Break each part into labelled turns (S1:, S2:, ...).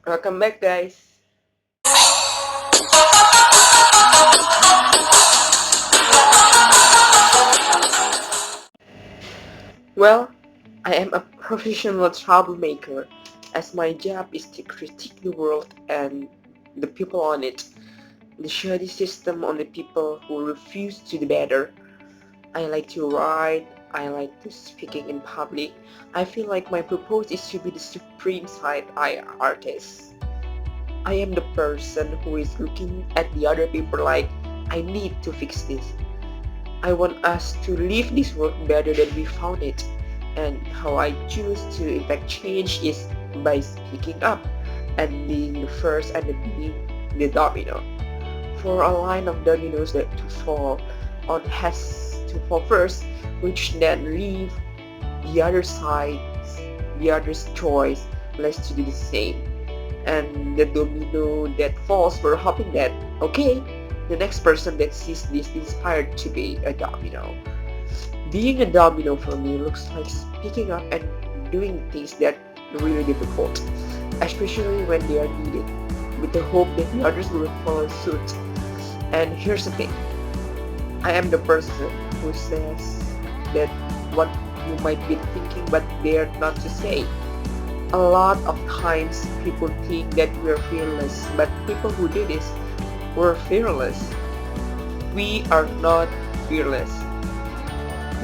S1: Welcome back, guys. Well, I am a professional troublemaker, as my job is to critique the world and the people on it, the shady system on the people who refuse to do better. I like to write, I like to speaking in public. I feel like my purpose is to be the supreme side eye artist. I am the person who is looking at the other people like, I need to fix this. I want us to leave this world better than we found it. And how I choose to impact change is by speaking up and being the first and being the domino. For a line of dominoes that to fall on has to fall first, which then leave the other side, the other's choice, less to do the same. And the domino that falls, we're hoping that, okay, the next person that sees this inspired to be a domino. Being a domino for me looks like speaking up and doing things that are really difficult, especially when they are needed, with the hope that the others will follow suit. And here's the thing, I am the person who says that what you might be thinking but dare not to say. A lot of times people think that we're fearless, but people who do this were fearless. We are not fearless.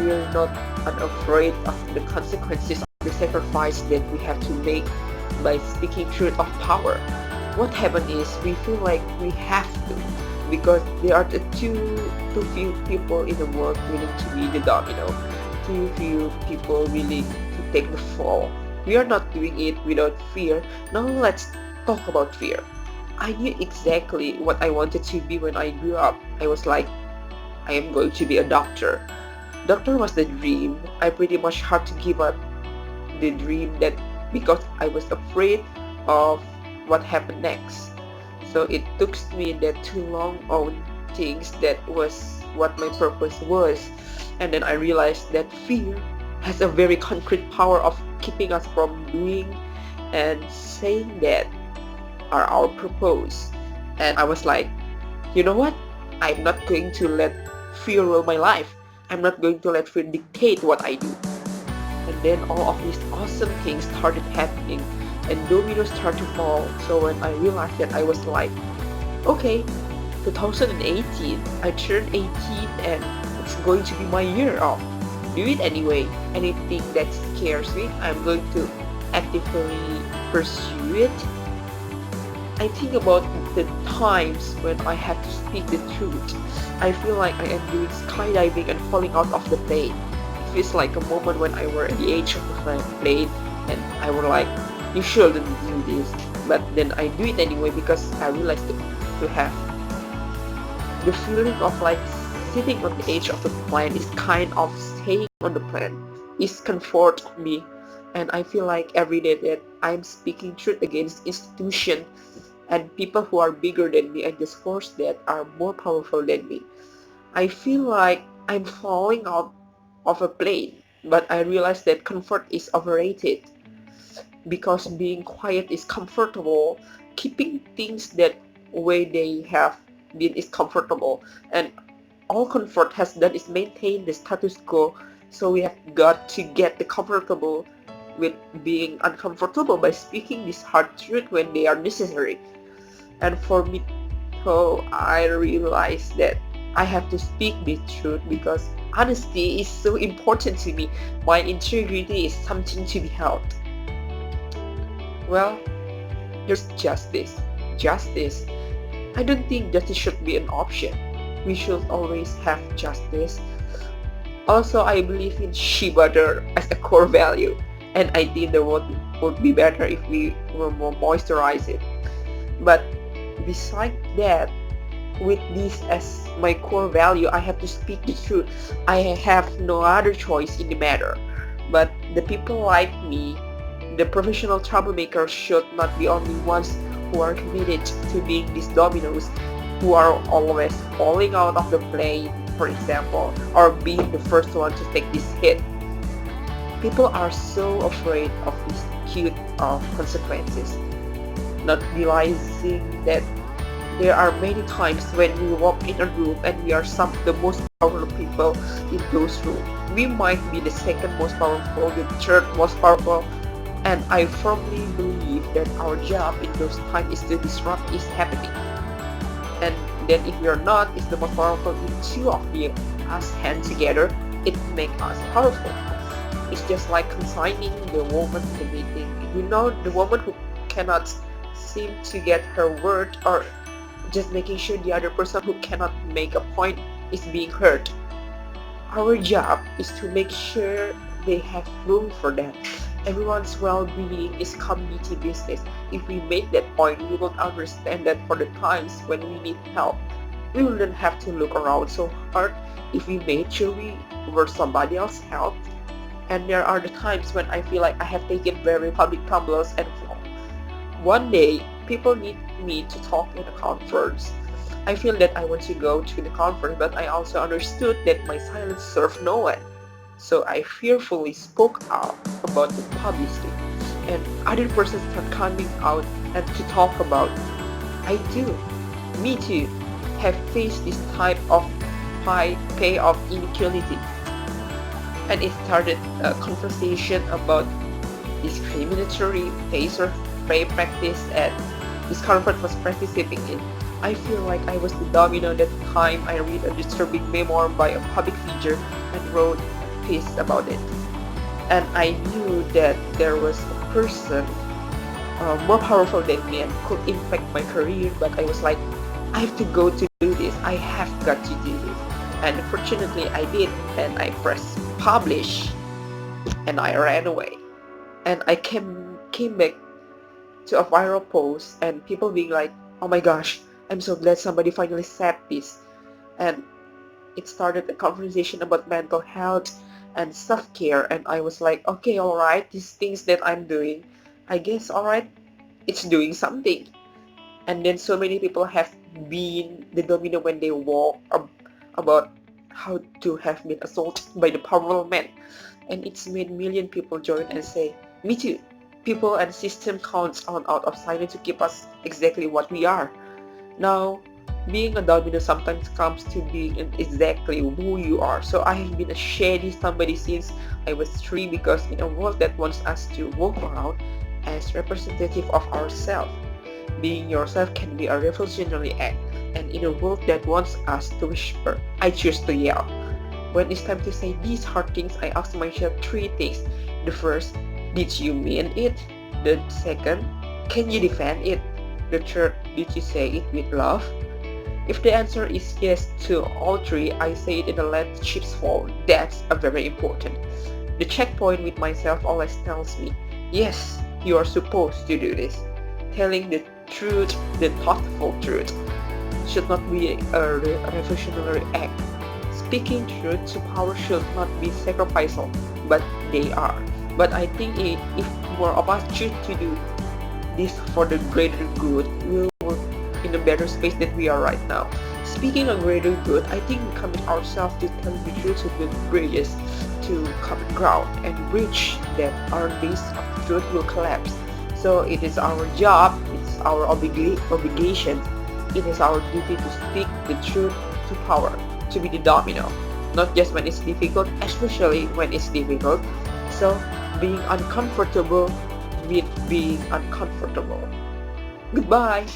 S1: We are not unafraid of the consequences of the sacrifice that we have to make by speaking truth of power. What happened is we feel like we have to because there are the too few people in the world willing to be the domino, too few people willing to take the fall. We are not doing it without fear. Now let's talk about fear. I knew exactly what I wanted to be when I grew up. I was like, I am going to be a doctor. Doctor was the dream. I pretty much had to give up the dream that because I was afraid of what happened next. So it took me that too long on things that was what my purpose was. And then I realized that fear has a very concrete power of keeping us from doing and saying that are our purpose. And I was like, you know what? I'm not going to let fear rule my life. I'm not going to let fear dictate what I do. And then all of these awesome things started happening and dominoes started to fall. So when I realized that, I was like, okay, 2018, I turned 18 and it's going to be my year off. Do it anyway. Anything that scares me, I'm going to actively pursue it. I think about the times when I had to speak the truth. I feel like I am doing skydiving and falling out of the plane. It feels like a moment when I were at the edge of the plane and I were like, you shouldn't do this. But then I do it anyway because I realized to have the feeling of like sitting on the edge of the plane is kind of staying on the plane. Is comfort me, and I feel like every day that I'm speaking truth against institution and people who are bigger than me and just force that are more powerful than me. I feel like I'm falling out of a plane, but I realize that comfort is overrated because being quiet is comfortable. Keeping things that way they have been is comfortable, and all comfort has done is maintain the status quo. So we have got to get the comfortable with being uncomfortable by speaking this hard truth when they are necessary. And for me, so I realized that I have to speak the truth because honesty is so important to me. My integrity is something to be held. Well, here's justice. Justice. I don't think justice should be an option. We should always have justice. Also, I believe in shea butter as a core value, and I think the world would be better if we were more moisturize it. But beside that, with this as my core value, I have to speak the truth. I have no other choice in the matter. But the people like me, the professional troublemakers, should not be only ones who are committed to being these dominoes, who are always falling out of the plane, for example, or being the first one to take this hit. People are so afraid of these cute consequences. not realizing that there are many times when we walk in a room and we are some of the most powerful people in those rooms. We might be the second most powerful, the third most powerful, and I firmly believe that our job in those times is to disrupt is happening. And then if we are not, is the most powerful in two of the us hand together, it makes us powerful. It's just like consigning the woman to the meeting. You know, the woman who cannot seem to get her word, or just making sure the other person who cannot make a point is being heard. Our job is to make sure they have room for that. Everyone's well-being is community business. If we make that point, we will understand that for the times when we need help, we wouldn't have to look around so hard if we made sure we were somebody else's help. And there are the times when I feel like I have taken very public tumblers and fall. One day, people need me to talk in a conference. I feel that I want to go to the conference, but I also understood that my silence served no one. So I fearfully spoke out about the publicity, and other persons start coming out and to talk about. I too, me too, have faced this type of high payoff inequality, and it started a conversation about discriminatory pay practice, and this conference was participating in. I feel like I was the domino that time I read a disturbing memoir by a public figure and wrote a piece about it. And I knew that there was a person more powerful than me and could impact my career, but I was like, I have to go to do this. I have got to do this. And fortunately I did, and I pressed publish, and I ran away. And I came back to a viral post, and people being like, oh my gosh, I'm so glad somebody finally said this. And it started a conversation about mental health and self-care, and I was like, okay, alright, these things that I'm doing, I guess alright, it's doing something. And then so many people have been the domino when they walk about how to have been assaulted by the powerful man, and it's made million people join and say, me too. People and system counts on out of silence to keep us exactly what we are. Now, being a domino sometimes comes to being exactly who you are. So I have been a shady somebody since I was 3, because in a world that wants us to walk around as representative of ourselves, being yourself can be a revolutionary act. And in a world that wants us to whisper, I choose to yell. When it's time to say these hard things, I ask myself 3 things. The first, did you mean it? The second, can you defend it? The third, did you say it with love? If the answer is yes to all 3, I say it in the let the chips fall. That's a very important. The checkpoint with myself always tells me, yes, you are supposed to do this. Telling the truth, the thoughtful truth, should not be a revolutionary act. Speaking truth to power should not be sacrificial, but they are. But I think if more of us choose to do this for the greater good, we'll work in a better space than we are right now. Speaking of greater good, I think we commit ourselves to tell the truth with bridges to common ground, and bridge that our base of truth will collapse. So it is our job, it's our obligation, it is our duty to speak the truth to power, to be the domino, not just when it's difficult, especially when it's difficult. So being uncomfortable with being uncomfortable. Goodbye.